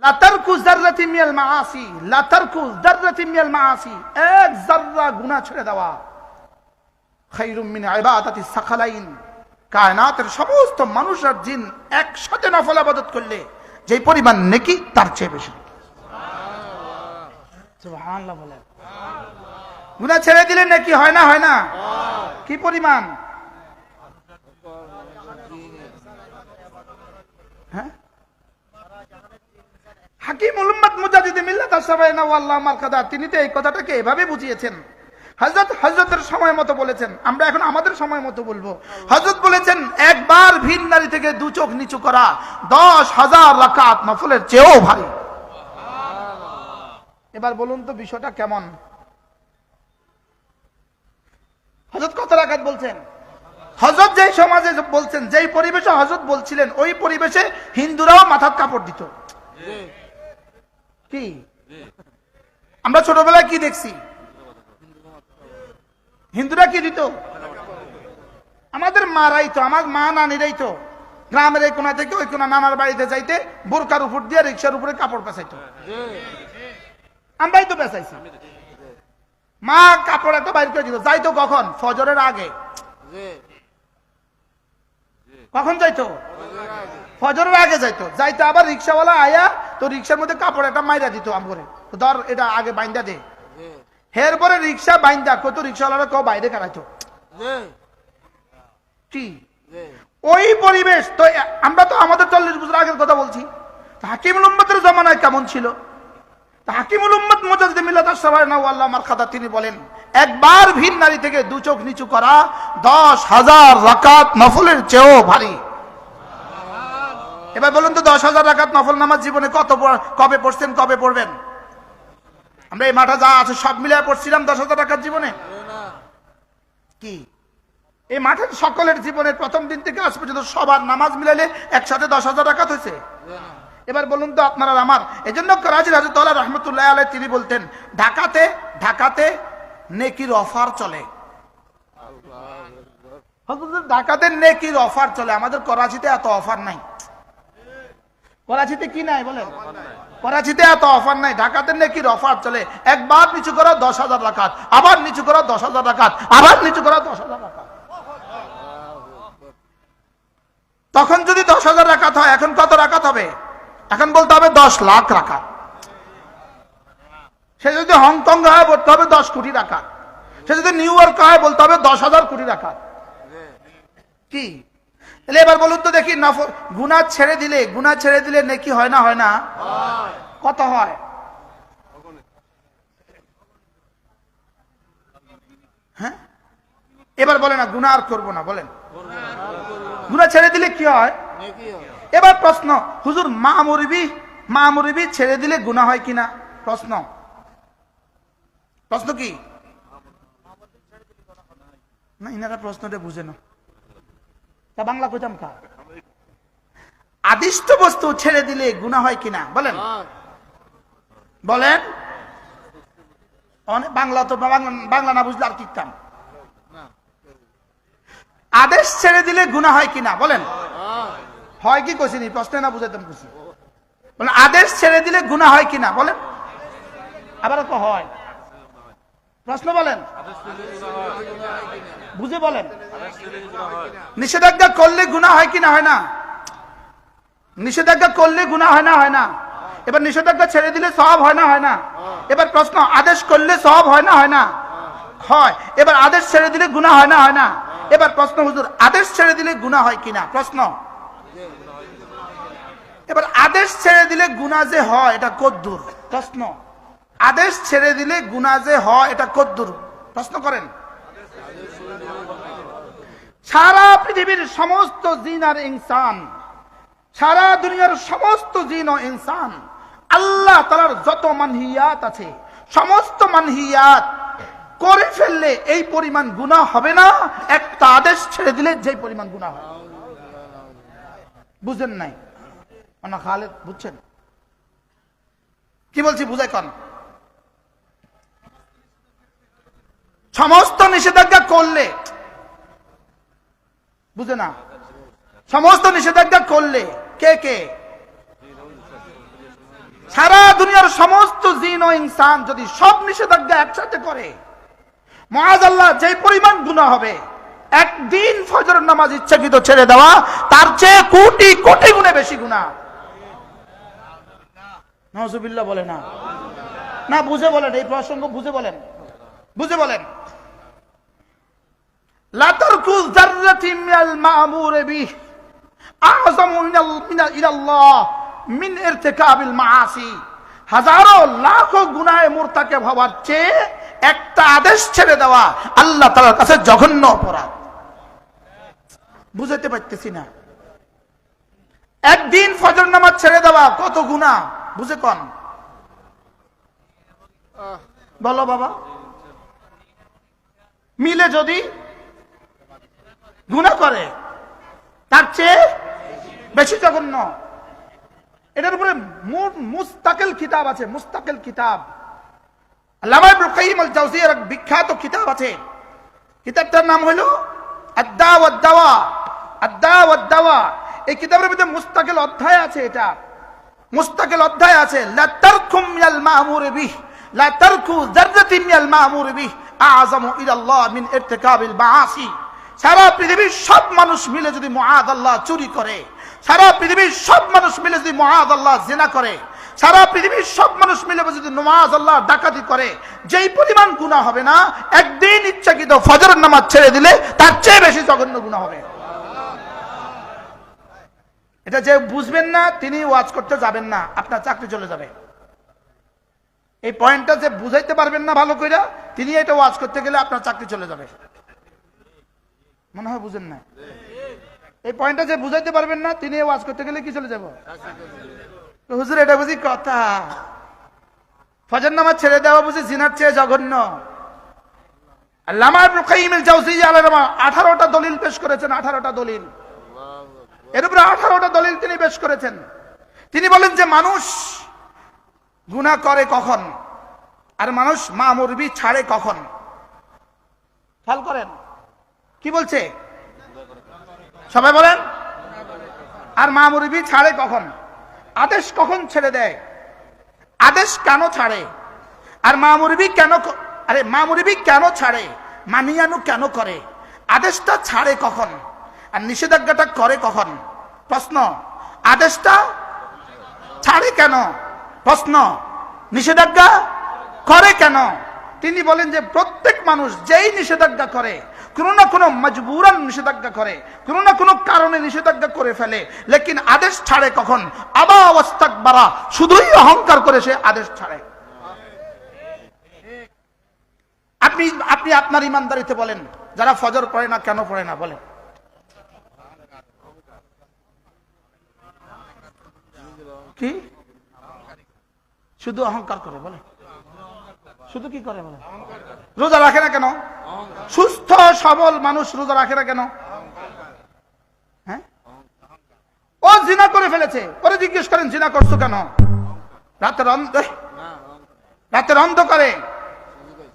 লাতারকু যাররাতিন মিনাল মাআসি, লাতারকু যাররাতিন মিনাল মাআসি, এক যাররা গুনাহ ছেড়ে দেওয়া, খায়রুম মিন ইবাদাতি সাকালাইন, কায়নাতের সমস্ত মানুষ আর জিন একসাথে নফল ইবাদত করলে যে পরিমাণ নেকি তার চেয়ে বেশি। সুবহানাল্লাহ বলেন। গুনাহ ছেড়ে দিলে নেকি হয় না? হয় না? কি পরিমাণ? হ্যাঁ, হাকিমুল উম্মাত মুজাদ্দিদ মিল্লাত আশ-শাবায়না ওয়াল্লাহ মারকাদা, তিনি তো এই কথাটাকে এভাবে বুঝিয়েছেন। হযরতের সময় মতো বলেছেন, আমরা এখন আমাদের সময় মতো বলবো। হযরত বলেছেন একবার ভিন নারী থেকে দু চোখ নিচু করা 10,000 রাকাত নফলের চেয়েও ভারী। এবার বলুন তো বিষয়টা কেমন? হযরত কত রাকাত বলছেন? হযরত যেই সমাজে বলছেন, যেই পরিবেশে হযরত বলছিলেন, ওই পরিবেশে হিন্দুরাও মাথার কাপড় দিত। কি আমরা ছোটবেলায় কি দেখছি? হিন্দুরা কি দিত? আমাদের মারাই তো, আমার মা নানিরাই তো গ্রামের এই কোনা থেকে ওই কোনা নানার বাড়িতে যাইতে বোরকার উপর দিয়ে রিক্সার উপরে কাপড় পেঁচাইতো। আমরাই তো পেঁচাইছি। মা কাপড় একটা বাইর করে দিত। যাইতো কখন? ফজরের আগে। কখন যাইতো? ফজরের আগে যাইতো। যাইতো আবার রিক্সাওয়ালা আয়া তো রিক্সার মধ্যে কাপড় একটা মাইরা দিত আম করে, ধর এটা আগে বাইন্দা দে। এরপরে রিক্সা বাইন্দা কত রিক্সাওয়ালারা কেউ বাইরে কাটাইতো। কি ওই পরিবেশ তো? আমরা তো আমাদের 40 বছর আগের কথা বলছি। হাকিমুল উম্মতের জামানায় কেমন ছিল? হাকিমুল উম্মত মুজাদ্দিদ মিল্লাত আশ-শাবায়না ওয়াল্লাহ মারকাদা, তিনি বলেন একবার ভিন নারী থেকে দু চোখ নিচু করা 10,000 রাকাত নফলের চেয়েও ভারী। এবার বলুন তো 10,000 রাকাত নফল নামাজ জীবনে কবে পড়ছেন, কবে পড়বেন? আমরা এই মাঠে যা আছে সব মিলিয়ে পড়ছিলাম 10,000 রাকাত জীবনে? কি এই মাঠের সকলের জীবনের প্রথম দিন থেকে আজ পর্যন্ত সবার নামাজ মিলাইলে একসাথে 10,000 রাকাত হয়েছে? এবার বলুন তো আপনারা আমার। এজন্য করাচির হযরত আল্লাহ রাহমাতুল্লাহ আলাইহি তিনি বলতেন ঢাকাতে নেকির অফার চলে। ঢাকাতে নেকির অফার চলে, আমাদের করাচিতে এত অফার নাই। করাচিতে কি নাই বলেন? করাচিতে এত অফার নাই। ঢাকাতে নেকির অফার চলে। একবার নিচু করো 10,000 রাকাত, আবার নিচু করো 10,000 রাকাত, আবার নিচু করো 10,000 রাকাত। তখন যদি 10,000 রাকাত হয়, এখন কত রাকাত হবে? এখন বলতে হবে 10 লাখ রাকাত। সে যদি হংকং হয় বলতে হবে 10 কোটি রাকাত। সে যদি নিউ ইয়র্ক হয় বলতে হবে 10,000 কোটি রাকাত। কি এবার বলুন তো দেখি, গুনাহ ছেড়ে দিলে নেকি হয় না? হয় না? কত হয়? হ্যাঁ, এবার বলেন না গুনাহ আর করবো না, বলেন গুনাহ ছেড়ে দিলে কি হয়? এবার প্রশ্ন, হুজুর মা মুরবি ছেড়ে দিলে গুনাহ হয় কিনা? প্রশ্ন কি না? ইনারা প্রশ্নটা বুঝে না, তা বাংলা কইতাম কা। আদিষ্ট বস্তু ছেড়ে দিলে গুনাহ হয় কিনা বলেন? অনেক বাংলা তো বাংলা না বুঝলে আর কিতাম। আদেশ ছেড়ে দিলে গুনাহ হয় কিনা বলেন? হয় কি কইছিনি? প্রশ্নে না বুঝাইতাম কইছি। বলেন আদেশ ছেড়ে দিলে গুনাহ হয় কিনা বলেন? আবার তো হয়। প্রশ্ন বলেন, বুঝে বলেন। নিষেধাজ্ঞা করলে গুনাহ হয় কিনা? হয় না? নিষেধাজ্ঞা করলে গুনাহ হয় না? হয় না? এবার নিষেধাজ্ঞা ছেড়ে দিলে সওয়াব হয় না? হয় না? এবার প্রশ্ন, আদেশ করলে সওয়াব হয় না? হয় না? হয়। এবার আদেশ ছেড়ে দিলে গুনাহ হয় না? হয় না? এবার প্রশ্ন, হুজুর আদেশ ছেড়ে দিলে গুনাহ হয় কিনা? প্রশ্ন। এবার আদেশ ছেড়ে দিলে গুনাহ যে হয় এটা কদ্দুর? প্রশ্ন। আদেশ ছেড়ে দিলে গুনাহ যে হয় এটা কদ্দুর? প্রশ্ন করেন। সারা পৃথিবীর সমস্ত জিন আর ইনসান, সারা দুনিয়ার সমস্ত জিন ও ইনসান, আল্লাহ তাআলার যত মানহিয়াত আছে সমস্ত মানহিয়াত করে ফেললে এই পরিমাণ গুনাহ হবে না একটা আদেশ ছেড়ে দিলে যে পরিমাণ গুনাহ হয়। বুঝেন নাই? না খালেদ বুঝছেন কি বলছি? বুঝাই কন। সমস্ত নিষেধাজ্ঞা করলে, বুঝে না? সমস্ত নিষেধাজ্ঞা করলে কে সারা দুনিয়ার সমস্ত জিন ও ইনসান যদি সব নিষেধাজ্ঞা একসাথে করে, মাআযাল্লাহ যে পরিমাণ গুনাহ হবে, একদিন ফজরের নামাজ ইচ্ছাকৃত ছেড়ে দেওয়া তার চেয়ে কোটি কোটি গুণে বেশি গুনাহ। নাউজুবিল্লাহ বলে না, না বুঝে বলেন, এই প্রসঙ্গ বুঝে বলেন, বুঝে বলেন। লা তারকু যাররাতিন মিনাল মা'মুর বিহি আ'যামু ইলাল্লাহ মিন ইরতিকাবিল মাআসি। হাজারো লাখো গুনাহে মুরতাকিব হওয়ার চেয়ে একটা আদেশ ছেড়ে দেওয়া আল্লাহ তাআলার কাছে জঘন্য অপরাধ। বুঝাতে পারতেছি না? একদিন ফজর নামাজ ছেড়ে দেওয়া কত গুনাহ বুঝে কোন? বলো বাবা, মিলে যদি গুনাহ করে তার চেয়ে বেশি জঘন্য। এটার উপরে মুস্তাকিল কিতাব আছে, মুস্তাকিল কিতাব। আল্লামা ইবনে কাইয়িম আল জাওজিয়ার এক বিখ্যাত কিতাব আছে, কিতাবটার নাম হলো আদ-দা ওয়াদ দাওয়া। আদ-দা ওয়াদ দাওয়া, এই কিতাবের মধ্যে মুস্তাকিল অধ্যায় আছে। এটা মুস্তাকিল অধ্যায় আছে, লা তারকুম মিনাল মা'মুর বিহি, লা তারকু যাররাতিন মিনাল মা'মুর বিহি আ'যামু ইলাল্লাহ মিন ইরতিকাবিল মাআসি। সারা পৃথিবীর সব মানুষ মিলে যদি মুআযাল্লাহ চুরি করে, সারা পৃথিবীর সব মানুষ মিলে যদি মুআযাল্লাহ জিনা করে, সারা পৃথিবীর সব মানুষ মিলে যদি মুআযাল্লাহ ডাকাতি করে, যেই পরিমাণ গুনাহ হবে না, একদিন ইচ্ছাকৃত ফজরের নামাজ ছেড়ে দিলে তার চেয়ে বেশি জঘন্য গুনাহ হবে। এটা যে বুঝবেন না তিনি ওয়াজ করতে যাবেন না, আপনার চাকরি চলে যাবে। এই পয়েন্টটা যে বুঝাইতে পারবেন না ভালো কইরা, তিনি এটা ওয়াজ করতে গেলে আপনার চাকরি চলে যাবে। মনে হয় বুঝেন না? এই পয়েন্টটা যে বুঝাইতে পারবেন না, তিনি ওয়াজ করতে গেলে কি চলে যাব? হুজুর এটা বুঝি কথা, ফজর নামাজ ছেড়ে দেওয়া বুঝি জিনার চেয়ে জঘন্য। আল্লামা ইবনে কাইয়িম আল জাওজিয়্যিহ আলাইহিস রাহমাহ 18টা দলিল পেশ করেছেন, 18টা দলিল। এর উপরে 18টা দলিল তিনি পেশ করেছেন। তিনি বলেন যে মানুষ গুনাহ করে কখন, আর মানুষ মা'মুর বিহি ছাড়ে কখন। খেয়াল করেন কি বলছে, সবাই বলেন। আর মা'মুর বিহি ছাড়ে কখন, আদেশ কখন ছেড়ে দেয়, আদেশ কেন ছাড়ে, আর মা'মুর বিহি কেন, আরে মা'মুর বিহি কেন ছাড়ে, মানিয়ানু কেন করে, আদেশটা ছাড়ে কখন, আর নিষেধাজ্ঞাটা করে কখন। প্রশ্ন, আদেশটা ছাড়ে কেন, প্রশ্ন, নিষেধাজ্ঞা করে কেন। তিনি বলেন যে প্রত্যেক মানুষ যেই নিষেধাজ্ঞা করে, কোনো না কোনো মজবুরান নিষেধাজ্ঞা করে, কোনো না কোনো কারণে নিষেধাজ্ঞা করে ফেলে, লেকিন আদেশ ছাড়ে কখন, আবা ওয়াস্তাকবারা, শুধুই অহংকার করে সে আদেশ ছাড়ে। আপনি আপনি আপনার ইমানদারিতে বলেন, যারা ফজর পড়ে না কেন পড়ে না বলেন? কি শুধু অহংকার করে বলে? শুধু কি করে বলে? রোজা রাখে না কেন? সুস্থ সবল মানুষ রোজা রাখে না কেন? হ্যাঁ, ও জিনা করে ফেলেছে, ওরে জিজ্ঞেস করেন জিনা করছো কেন? রাতের অন্ধকারে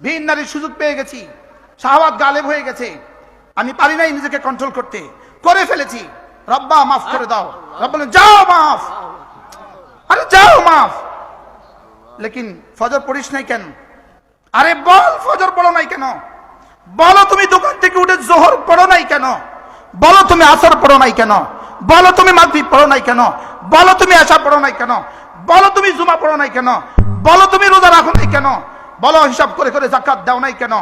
ভিন নারীর সুযোগ পেয়ে গেছি, শাহওয়াত গালেব হয়ে গেছে, আমি পারি নাই নিজেকে কন্ট্রোল করতে, করে ফেলেছি, রব্বা মাফ করে দাও। রব্বা বলেন যাও মাফ, আরে যাও মাফ। লেকিন ফজর পড়িস নাই কেন? আরে বল ফজর পড়ো নাই কেন? বলো তুমি দোকান থেকে উঠে জোহর পড়ো নাই কেন? বলো তুমি আসর পড়ো নাই কেন? বলো তুমি মাগরিব পড়ো নাই কেন? বলো তুমি এশা পড়ো নাই কেন? বলো তুমি জুমা পড়ো নাই কেন? বলো তুমি রোজা রাখো নাই কেন? বলো হিসাব করে করে যাকাত দাও নাই কেন?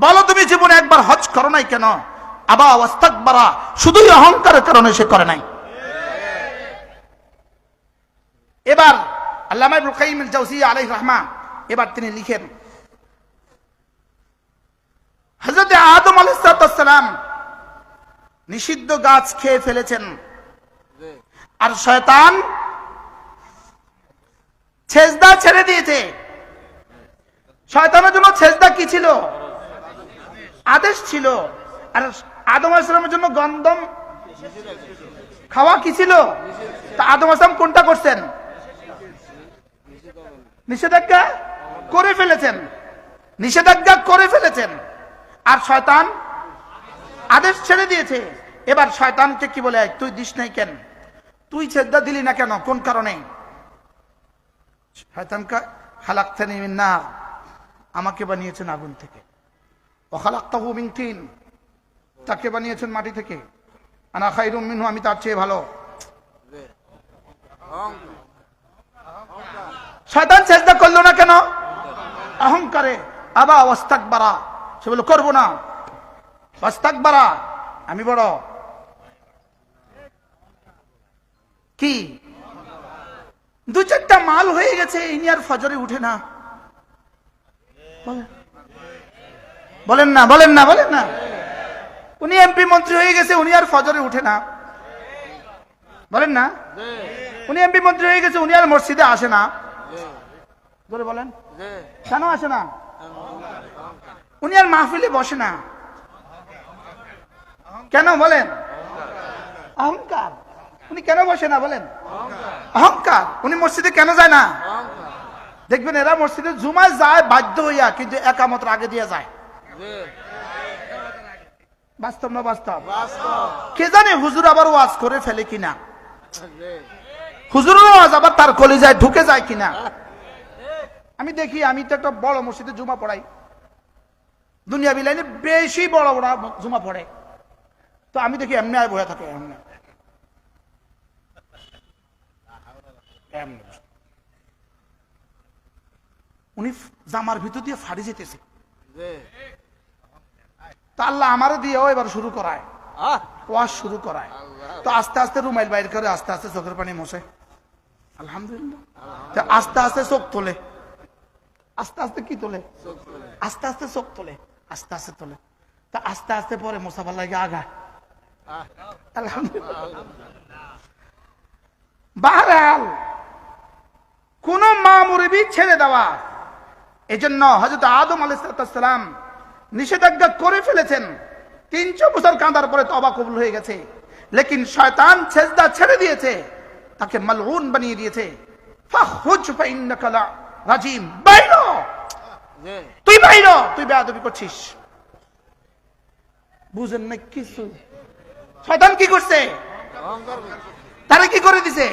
বলো তুমি জীবনে একবার হজ করো নাই কেন? আবা ওয়াস্তাকবারা, শুধুই অহংকারের কারণে সে করে নাই। এবার আল্লামা ইবনে কাইয়িম আল জাওজিয়্যিহ আলাইহিস রাহমাহ এবার তিনি লিখেন, হযরত আদম আলাইহিস সালাম নিষিদ্ধ গাছ খেয়ে ফেলেছেন, আর শয়তান সেজদা ছেড়ে দিয়েছে। শয়তানের জন্য সেজদা কি ছিল? আদেশ ছিল। আর আদম আলাইহিস সালামের জন্য গন্ধম খাওয়া কি ছিল? তা আদম আলাইহিস সালাম কোনটা করছেন? নিষেধাজ্ঞা করে ফেলেছেন, নিষেধাজ্ঞা করে ফেলেছেন, আর শয়তান আদেশ ছেড়ে দিয়েছে। এবার শয়তানকে কি বলে, তুই দিস নাই কেন, তুই সেজদা দিলি না কেন, কোন কারণে? শয়তান কয় খালাকতানি মিন নার, আমাকে বানিয়েছেন আগুন থেকে, ওয়া খালাকতাহু মিন তিন, তাকে বানিয়েছেন মাটি থেকে, আনা খায়রুম মিনহু, আমি তার চেয়ে ভালো। শয়তান সেজদা করলো না কেন? অহংকারে। আবা ওয়াস্তাকবারা, সে বলল করবো না। ওয়াস্তাকবারা, আমি বড়। কি দু চারটা মাল হয়ে গেছে, ইনি আর ফজরে উঠে না। বলেন না, বলেন না, বলেন না। উনি এমপি মন্ত্রী হয়ে গেছে, উনি আর ফজরে উঠে না। বলেন না, উনি এমপি মন্ত্রী হয়ে গেছে, উনি আর মসজিদে আসে না। ধরে বলেন কেন আসে না? উনি আর মাহফিলে বসে না কেন? বলেন অহংকার। উনি কেন বসে না? বলেন অহংকার। উনি মসজিদে কেন যায় না? দেখবেন এরা মসজিদে জুমায় যায় বাধ্য হইয়া, কিন্তু একামতের আগে দিয়ে যায়। বাস্তব না বাস্তব? কে জানে হুজুর আবার ওয়াজ করে ফেলে কিনা, হুজুরের ওয়াজ আবার তার কলিজায় ঢুকে যায় কিনা। আমি দেখি, আমি তো একটা বড় মসজিদে জুমা পড়াই, দুনিয়া বিলাইনে বেশি বড় বড় জুমা পড়ে, তো আমি দেখি এমনি আয় বয়ে থাকে, এমনি উনি জামার ভিতর দিয়ে ফাড়ি যেতেছে, তো আল্লাহ আমারে দিয়েও এবার শুরু করায়, ওয়াজ শুরু করায়। তো আস্তে আস্তে রুমাইল বাইর করে, আস্তে আস্তে চোখের পানি মোছে, আলহামদুলিল্লাহ। আস্তে আস্তে চোখ তোলে, আস্তে আস্তে কি তোলে? আস্তে আস্তে চোখ তোলে, আস্তে আস্তে তোলে। তা আস্তে আস্তে পরে মোসাফার লাগে আগা, আলহামদুলিল্লাহ। বাহরাল কোন মা মুরবি ছেড়ে দেওয়া, এজন্য হযরত আদম আলাইহিস সালাম নিষেধাজ্ঞা করে ফেলেছেন। 300 বছর কাঁদার পরে তওবা কবুল হয়ে গেছে, লেকিন শয়তান সেজদা ছেড়ে দিয়েছে, তাকে মালউন বানিয়ে দিয়েছে। ফাখরুজ ফাইন্নাকা লা রাজিম, বাইরো, তুই বাইরো, তুই বেয়াদবি করছিস। বুঝেন না কিছু? শয়তান কি করছে? তারা কি করে দিছে?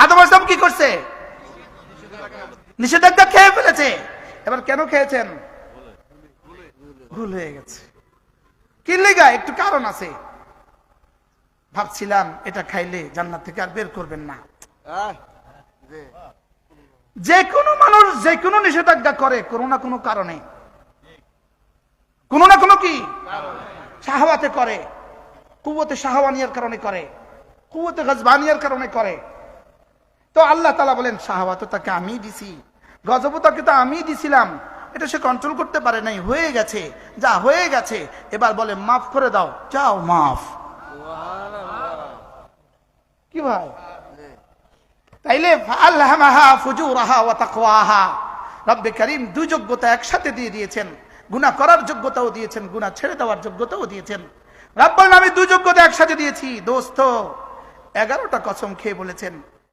আদম আলাইহিস সালাম কি করছে? নিষেধাজ্ঞা খেয়ে ফেলেছে। এবার কেন খেয়েছেন? ভুল হয়ে গেছে। কি লেগা? একটু কারণ আছে। ভাবছিলাম এটা খাইলে জান্নাত থেকে আর বের করবেন না। যে কোনো মানুষ যে কোনো নিষেধাজ্ঞা করে কোনো না কোনো কারণে, কোনো না কোনো কি শাহওয়াতে করে, কুওয়াতে শাহওয়ানিয়ার কারণে করে, কুওয়াতে গজবানিয়ার কারণে করে। তো আল্লাহ তাআলা বলেন শাহওয়াত তাকে আমি দিছি, গজব তাকে তো আমি দিছিলাম, এটা সে কন্ট্রোল করতে পারে নাই, হয়ে গেছে, যা হয়ে গেছে। এবার বলে মাফ করে দাও, যাও মাফ। কি ভাই? তাইলে ফাআলহামাহা ফুজুরাহা ওয়া তাকওয়াহা, রব্বে কারীম দুই যোগ্যতা একসাথে দিয়ে দিয়েছেন, গুনাহ করার যোগ্যতাও দিয়েছেন, গুনাহ ছেড়ে দেওয়ার যোগ্যতাও দিয়েছেন। রব্বুল আমি দুই যোগ্যতা একসাথে দিয়েছি। দোস্ত 11টা কসম খেয়ে বলেছেন